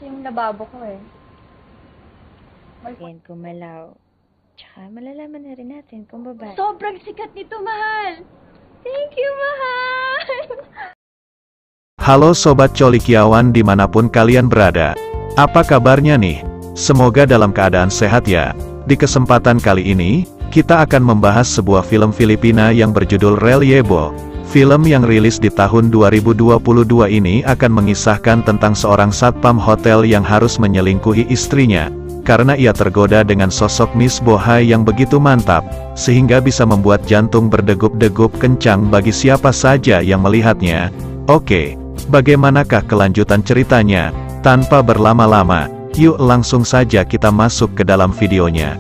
yung lababo ko eh. Yan, kumalaw. Tsaka malalaman na rin natin kung babae. Sobrang sikat nito, mahal! Thank you, mahal! Halo Sobat Colikiawan dimanapun kalian berada. Apa kabarnya nih? Semoga dalam keadaan sehat ya. Di kesempatan kali ini, kita akan membahas sebuah film Filipina yang berjudul Reliable. Film yang rilis di tahun 2022 ini akan mengisahkan tentang seorang satpam hotel yang harus menyelingkuhi istrinya, karena ia tergoda dengan sosok Miss Bohai yang begitu mantap, sehingga bisa membuat jantung berdegup-degup kencang bagi siapa saja yang melihatnya. Oke, bagaimanakah kelanjutan ceritanya? Tanpa berlama-lama, yuk langsung saja kita masuk ke dalam videonya.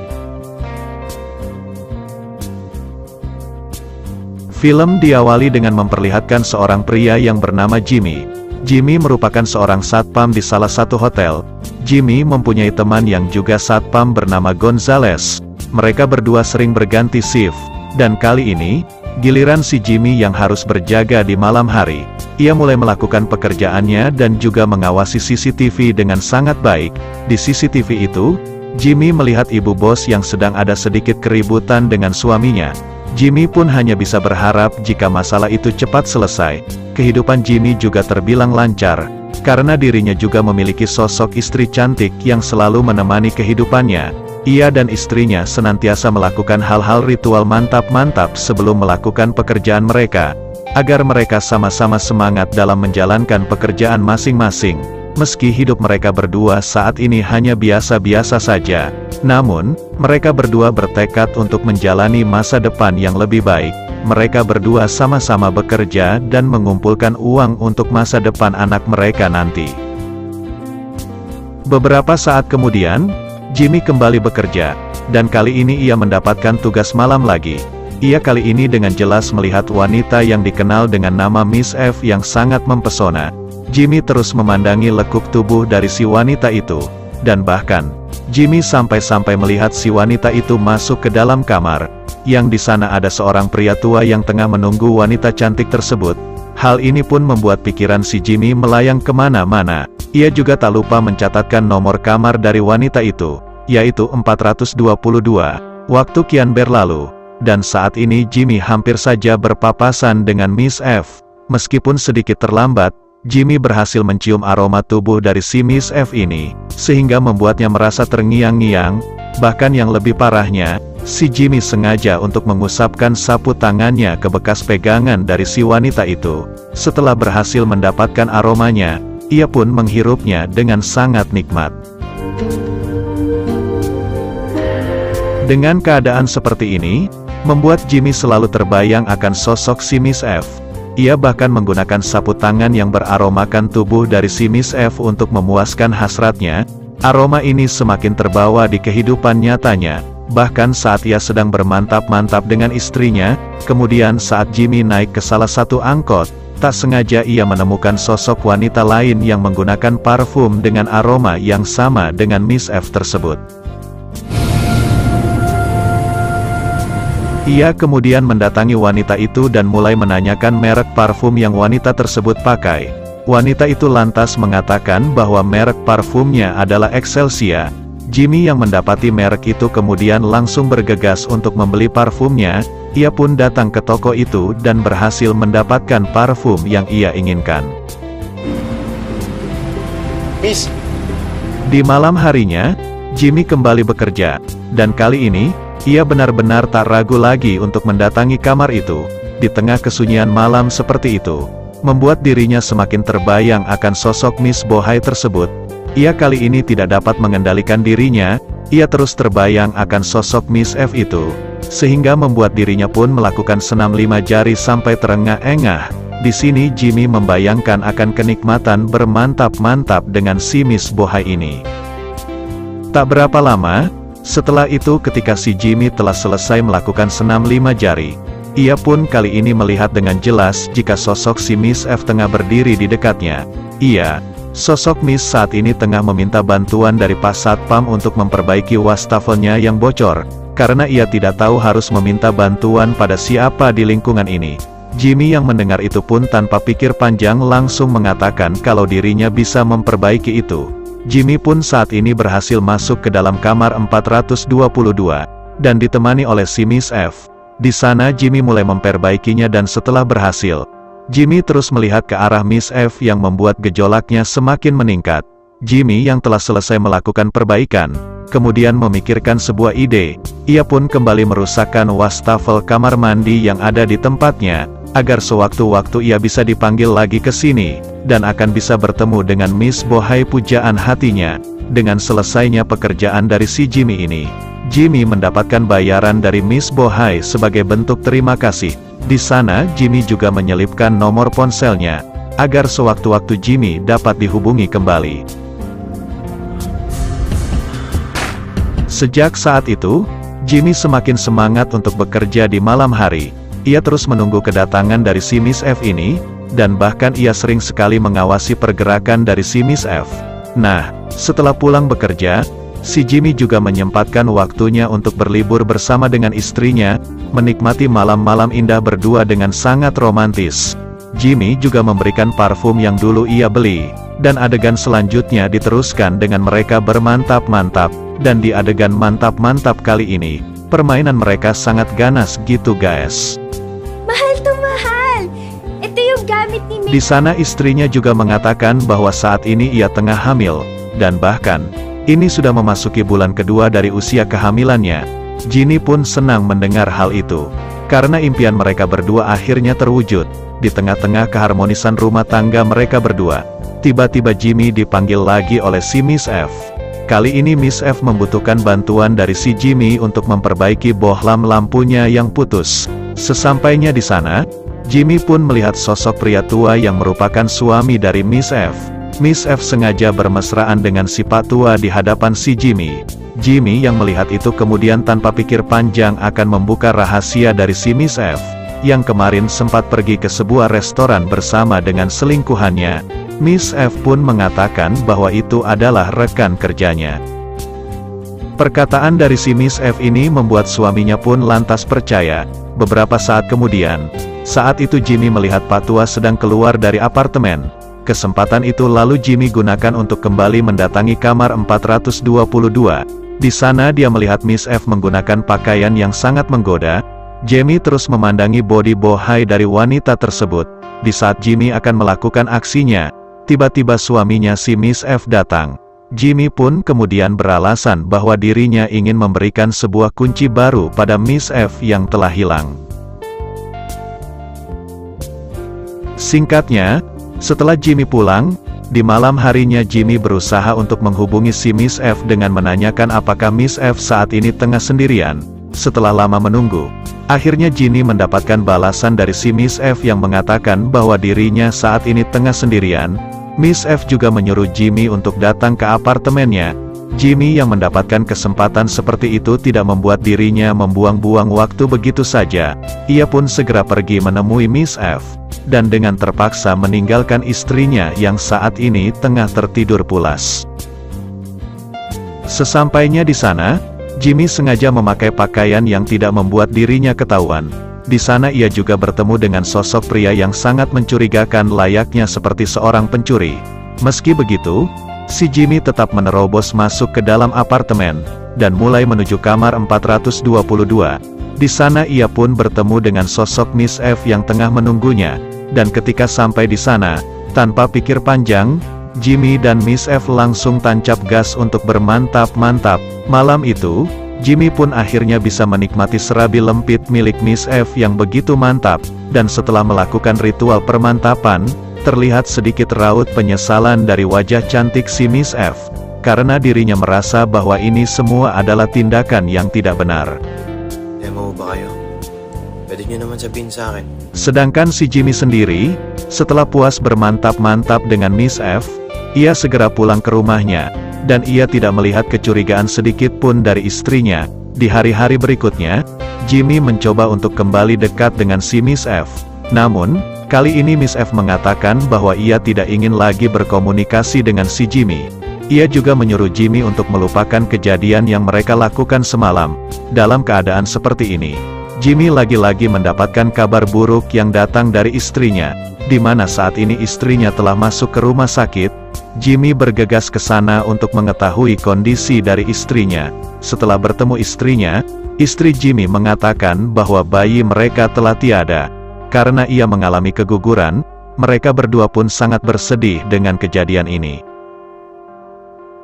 Film diawali dengan memperlihatkan seorang pria yang bernama Jimmy. Jimmy merupakan seorang satpam di salah satu hotel. Jimmy mempunyai teman yang juga satpam bernama Gonzales. Mereka berdua sering berganti shift, dan kali ini, giliran si Jimmy yang harus berjaga di malam hari. Ia mulai melakukan pekerjaannya dan juga mengawasi CCTV dengan sangat baik. Di CCTV itu, Jimmy melihat ibu bos yang sedang ada sedikit keributan dengan suaminya. Jimmy pun hanya bisa berharap jika masalah itu cepat selesai. Kehidupan Jimmy juga terbilang lancar, karena dirinya juga memiliki sosok istri cantik yang selalu menemani kehidupannya. Ia dan istrinya senantiasa melakukan hal-hal ritual mantap-mantap sebelum melakukan pekerjaan mereka, agar mereka sama-sama semangat dalam menjalankan pekerjaan masing-masing. Meski hidup mereka berdua saat ini hanya biasa-biasa saja, namun, mereka berdua bertekad untuk menjalani masa depan yang lebih baik. Mereka berdua sama-sama bekerja dan mengumpulkan uang untuk masa depan anak mereka nanti. Beberapa saat kemudian, Jimmy kembali bekerja, dan kali ini ia mendapatkan tugas malam lagi. Ia kali ini dengan jelas melihat wanita yang dikenal dengan nama Miss F yang sangat mempesona. Jimmy terus memandangi lekuk tubuh dari si wanita itu, dan bahkan, Jimmy sampai-sampai melihat si wanita itu masuk ke dalam kamar, yang di sana ada seorang pria tua yang tengah menunggu wanita cantik tersebut. Hal ini pun membuat pikiran si Jimmy melayang kemana-mana. Ia juga tak lupa mencatatkan nomor kamar dari wanita itu, yaitu 422, waktu kian berlalu, dan saat ini Jimmy hampir saja berpapasan dengan Miss F. Meskipun sedikit terlambat, Jimmy berhasil mencium aroma tubuh dari si Miss F ini, sehingga membuatnya merasa terngiang-ngiang. Bahkan yang lebih parahnya, si Jimmy sengaja untuk mengusapkan sapu tangannya ke bekas pegangan dari si wanita itu. Setelah berhasil mendapatkan aromanya, ia pun menghirupnya dengan sangat nikmat. Dengan keadaan seperti ini, membuat Jimmy selalu terbayang akan sosok si Miss F. Ia bahkan menggunakan sapu tangan yang beraromakan tubuh dari si Miss F untuk memuaskan hasratnya. Aroma ini semakin terbawa di kehidupan nyatanya, bahkan saat ia sedang bermantap-mantap dengan istrinya. Kemudian saat Jimmy naik ke salah satu angkot, tak sengaja ia menemukan sosok wanita lain yang menggunakan parfum dengan aroma yang sama dengan Miss F tersebut. Ia kemudian mendatangi wanita itu dan mulai menanyakan merek parfum yang wanita tersebut pakai. Wanita itu lantas mengatakan bahwa merek parfumnya adalah Excelsia. Jimmy yang mendapati merek itu kemudian langsung bergegas untuk membeli parfumnya. Ia pun datang ke toko itu dan berhasil mendapatkan parfum yang ia inginkan. Miss. Di malam harinya, Jimmy kembali bekerja, dan kali ini, ia benar-benar tak ragu lagi untuk mendatangi kamar itu. Di tengah kesunyian malam seperti itu, membuat dirinya semakin terbayang akan sosok Miss Bohai tersebut. Ia kali ini tidak dapat mengendalikan dirinya, ia terus terbayang akan sosok Miss F itu, sehingga membuat dirinya pun melakukan senam 5 jari sampai terengah-engah. Di sini Jimmy membayangkan akan kenikmatan bermantap-mantap dengan si Miss Bohai ini. Tak berapa lama, setelah itu ketika si Jimmy telah selesai melakukan senam 5 jari, ia pun kali ini melihat dengan jelas jika sosok si Miss F tengah berdiri di dekatnya. Iya, sosok Miss saat ini tengah meminta bantuan dari Pak Satpam untuk memperbaiki wastafelnya yang bocor, karena ia tidak tahu harus meminta bantuan pada siapa di lingkungan ini. Jimmy yang mendengar itu pun tanpa pikir panjang langsung mengatakan kalau dirinya bisa memperbaiki itu. Jimmy pun saat ini berhasil masuk ke dalam kamar 422, dan ditemani oleh si Miss F. Di sana Jimmy mulai memperbaikinya dan setelah berhasil, Jimmy terus melihat ke arah Miss F yang membuat gejolaknya semakin meningkat. Jimmy yang telah selesai melakukan perbaikan, kemudian memikirkan sebuah ide. Ia pun kembali merusakkan wastafel kamar mandi yang ada di tempatnya, agar sewaktu-waktu ia bisa dipanggil lagi ke sini, dan akan bisa bertemu dengan Miss Bohai pujaan hatinya. Dengan selesainya pekerjaan dari si Jimmy ini, Jimmy mendapatkan bayaran dari Miss Bohai sebagai bentuk terima kasih. Di sana Jimmy juga menyelipkan nomor ponselnya, agar sewaktu-waktu Jimmy dapat dihubungi kembali. Sejak saat itu, Jimmy semakin semangat untuk bekerja di malam hari. Ia terus menunggu kedatangan dari si Miss F ini, dan bahkan ia sering sekali mengawasi pergerakan dari si Miss F. Nah, setelah pulang bekerja, si Jimmy juga menyempatkan waktunya untuk berlibur bersama dengan istrinya, menikmati malam-malam indah berdua dengan sangat romantis. Jimmy juga memberikan parfum yang dulu ia beli, dan adegan selanjutnya diteruskan dengan mereka bermantap-mantap. Dan di adegan mantap-mantap kali ini, permainan mereka sangat ganas gitu guys. Mahal to mahal! Ito yung gamit ni May. Di sana istrinya juga mengatakan bahwa saat ini ia tengah hamil, dan bahkan, ini sudah memasuki bulan kedua dari usia kehamilannya. Ginny pun senang mendengar hal itu, karena impian mereka berdua akhirnya terwujud. Di tengah-tengah keharmonisan rumah tangga mereka berdua, tiba-tiba Jimmy dipanggil lagi oleh si Miss F. Kali ini Miss F membutuhkan bantuan dari si Jimmy untuk memperbaiki bohlam lampunya yang putus. Sesampainya di sana, Jimmy pun melihat sosok pria tua yang merupakan suami dari Miss F. Miss F sengaja bermesraan dengan si pak tua di hadapan si Jimmy. Jimmy yang melihat itu kemudian tanpa pikir panjang akan membuka rahasia dari si Miss F, yang kemarin sempat pergi ke sebuah restoran bersama dengan selingkuhannya. Miss F pun mengatakan bahwa itu adalah rekan kerjanya. Perkataan dari si Miss F ini membuat suaminya pun lantas percaya. Beberapa saat kemudian, saat itu Jimmy melihat Pak Tua sedang keluar dari apartemen. Kesempatan itu lalu Jimmy gunakan untuk kembali mendatangi kamar 422. Di sana dia melihat Miss F menggunakan pakaian yang sangat menggoda. Jimmy terus memandangi body bohai dari wanita tersebut. Di saat Jimmy akan melakukan aksinya, tiba-tiba suaminya si Miss F datang. Jimmy pun kemudian beralasan bahwa dirinya ingin memberikan sebuah kunci baru pada Miss F yang telah hilang. Singkatnya, setelah Jimmy pulang, di malam harinya Jimmy berusaha untuk menghubungi si Miss F dengan menanyakan apakah Miss F saat ini tengah sendirian. Setelah lama menunggu, akhirnya Jimmy mendapatkan balasan dari si Miss F yang mengatakan bahwa dirinya saat ini tengah sendirian. Miss F juga menyuruh Jimmy untuk datang ke apartemennya. Jimmy yang mendapatkan kesempatan seperti itu tidak membuat dirinya membuang-buang waktu begitu saja. Ia pun segera pergi menemui Miss F, dan dengan terpaksa meninggalkan istrinya yang saat ini tengah tertidur pulas. Sesampainya di sana, Jimmy sengaja memakai pakaian yang tidak membuat dirinya ketahuan. Di sana ia juga bertemu dengan sosok pria yang sangat mencurigakan layaknya seperti seorang pencuri. Meski begitu, si Jimmy tetap menerobos masuk ke dalam apartemen, dan mulai menuju kamar 422. Di sana ia pun bertemu dengan sosok Miss F yang tengah menunggunya, dan ketika sampai di sana, tanpa pikir panjang, Jimmy dan Miss F langsung tancap gas untuk bermantap-mantap. Malam itu, Jimmy pun akhirnya bisa menikmati serabi lempit milik Miss F yang begitu mantap, dan setelah melakukan ritual permantapan, terlihat sedikit raut penyesalan dari wajah cantik si Miss F, karena dirinya merasa bahwa ini semua adalah tindakan yang tidak benar. Demo ba kayo? Pwede nyo naman sabihin sa akin. Sedangkan si Jimmy sendiri, setelah puas bermantap-mantap dengan Miss F, ia segera pulang ke rumahnya, dan ia tidak melihat kecurigaan sedikit pun dari istrinya. Di hari-hari berikutnya, Jimmy mencoba untuk kembali dekat dengan si Miss F. Namun, kali ini Miss F mengatakan bahwa ia tidak ingin lagi berkomunikasi dengan si Jimmy. Ia juga menyuruh Jimmy untuk melupakan kejadian yang mereka lakukan semalam. Dalam keadaan seperti ini, Jimmy lagi-lagi mendapatkan kabar buruk yang datang dari istrinya, di mana saat ini istrinya telah masuk ke rumah sakit. Jimmy bergegas ke sana untuk mengetahui kondisi dari istrinya. Setelah bertemu istrinya, istri Jimmy mengatakan bahwa bayi mereka telah tiada. Karena ia mengalami keguguran, mereka berdua pun sangat bersedih dengan kejadian ini.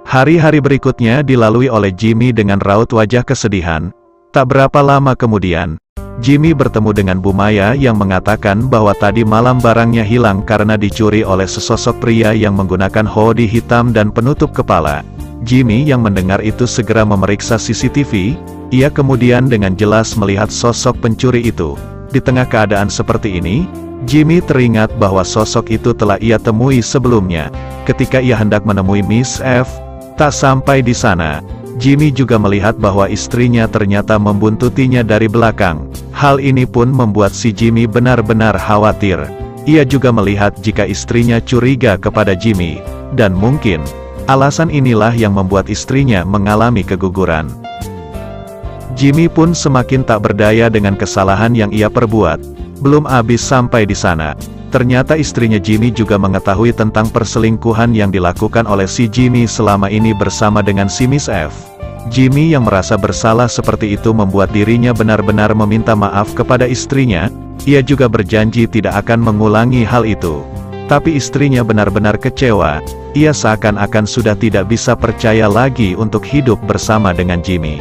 Hari-hari berikutnya dilalui oleh Jimmy dengan raut wajah kesedihan. Tak berapa lama kemudian, Jimmy bertemu dengan Bu Maya yang mengatakan bahwa tadi malam barangnya hilang karena dicuri oleh sesosok pria yang menggunakan hoodie hitam dan penutup kepala. Jimmy yang mendengar itu segera memeriksa CCTV, ia kemudian dengan jelas melihat sosok pencuri itu. Di tengah keadaan seperti ini, Jimmy teringat bahwa sosok itu telah ia temui sebelumnya. Ketika ia hendak menemui Miss F, tak sampai di sana, Jimmy juga melihat bahwa istrinya ternyata membuntutinya dari belakang. Hal ini pun membuat si Jimmy benar-benar khawatir. Ia juga melihat jika istrinya curiga kepada Jimmy, dan mungkin alasan inilah yang membuat istrinya mengalami keguguran. Jimmy pun semakin tak berdaya dengan kesalahan yang ia perbuat. Belum habis sampai di sana, ternyata istrinya Jimmy juga mengetahui tentang perselingkuhan yang dilakukan oleh si Jimmy selama ini bersama dengan si Miss F. Jimmy yang merasa bersalah seperti itu membuat dirinya benar-benar meminta maaf kepada istrinya. Ia juga berjanji tidak akan mengulangi hal itu. Tapi istrinya benar-benar kecewa. Ia seakan-akan sudah tidak bisa percaya lagi untuk hidup bersama dengan Jimmy.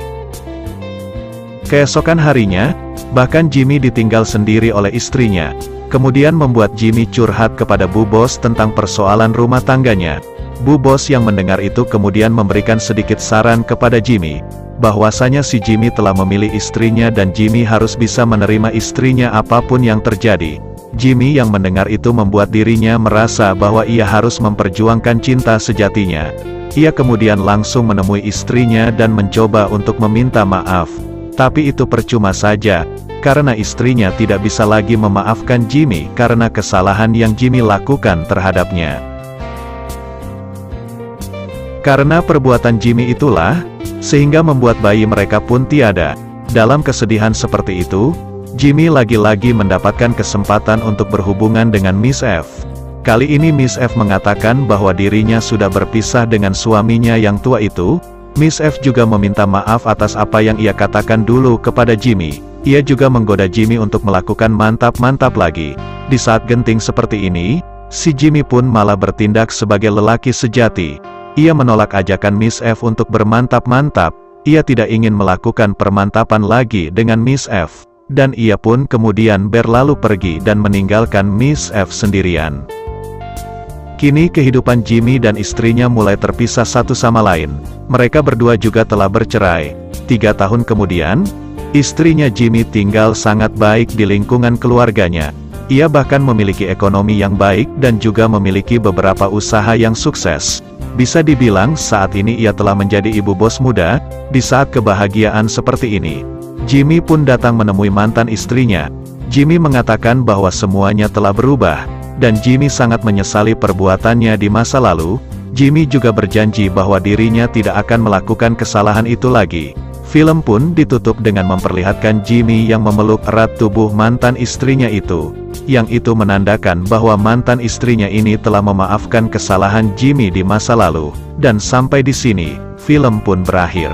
Keesokan harinya, bahkan Jimmy ditinggal sendiri oleh istrinya. Kemudian membuat Jimmy curhat kepada Bu Bos tentang persoalan rumah tangganya. Bu Bos yang mendengar itu kemudian memberikan sedikit saran kepada Jimmy, bahwasanya si Jimmy telah memilih istrinya dan Jimmy harus bisa menerima istrinya apapun yang terjadi. Jimmy yang mendengar itu membuat dirinya merasa bahwa ia harus memperjuangkan cinta sejatinya. Ia kemudian langsung menemui istrinya dan mencoba untuk meminta maaf. Tapi itu percuma saja, karena istrinya tidak bisa lagi memaafkan Jimmy karena kesalahan yang Jimmy lakukan terhadapnya. Karena perbuatan Jimmy itulah, sehingga membuat bayi mereka pun tiada. Dalam kesedihan seperti itu, Jimmy lagi-lagi mendapatkan kesempatan untuk berhubungan dengan Miss F. Kali ini Miss F mengatakan bahwa dirinya sudah berpisah dengan suaminya yang tua itu. Miss F juga meminta maaf atas apa yang ia katakan dulu kepada Jimmy. Ia juga menggoda Jimmy untuk melakukan mantap-mantap lagi. Di saat genting seperti ini, si Jimmy pun malah bertindak sebagai lelaki sejati. Ia menolak ajakan Miss F untuk bermantap-mantap. Ia tidak ingin melakukan permantapan lagi dengan Miss F. Dan ia pun kemudian berlalu pergi dan meninggalkan Miss F sendirian. Kini kehidupan Jimmy dan istrinya mulai terpisah satu sama lain. Mereka berdua juga telah bercerai. 3 tahun kemudian, istrinya Jimmy tinggal sangat baik di lingkungan keluarganya. Ia bahkan memiliki ekonomi yang baik dan juga memiliki beberapa usaha yang sukses. Bisa dibilang saat ini ia telah menjadi ibu bos muda. Di saat kebahagiaan seperti ini, Jimmy pun datang menemui mantan istrinya. Jimmy mengatakan bahwa semuanya telah berubah, dan Jimmy sangat menyesali perbuatannya di masa lalu. Jimmy juga berjanji bahwa dirinya tidak akan melakukan kesalahan itu lagi. Film pun ditutup dengan memperlihatkan Jimmy yang memeluk erat tubuh mantan istrinya itu. Yang itu menandakan bahwa mantan istrinya ini telah memaafkan kesalahan Jimmy di masa lalu. Dan sampai di sini, film pun berakhir.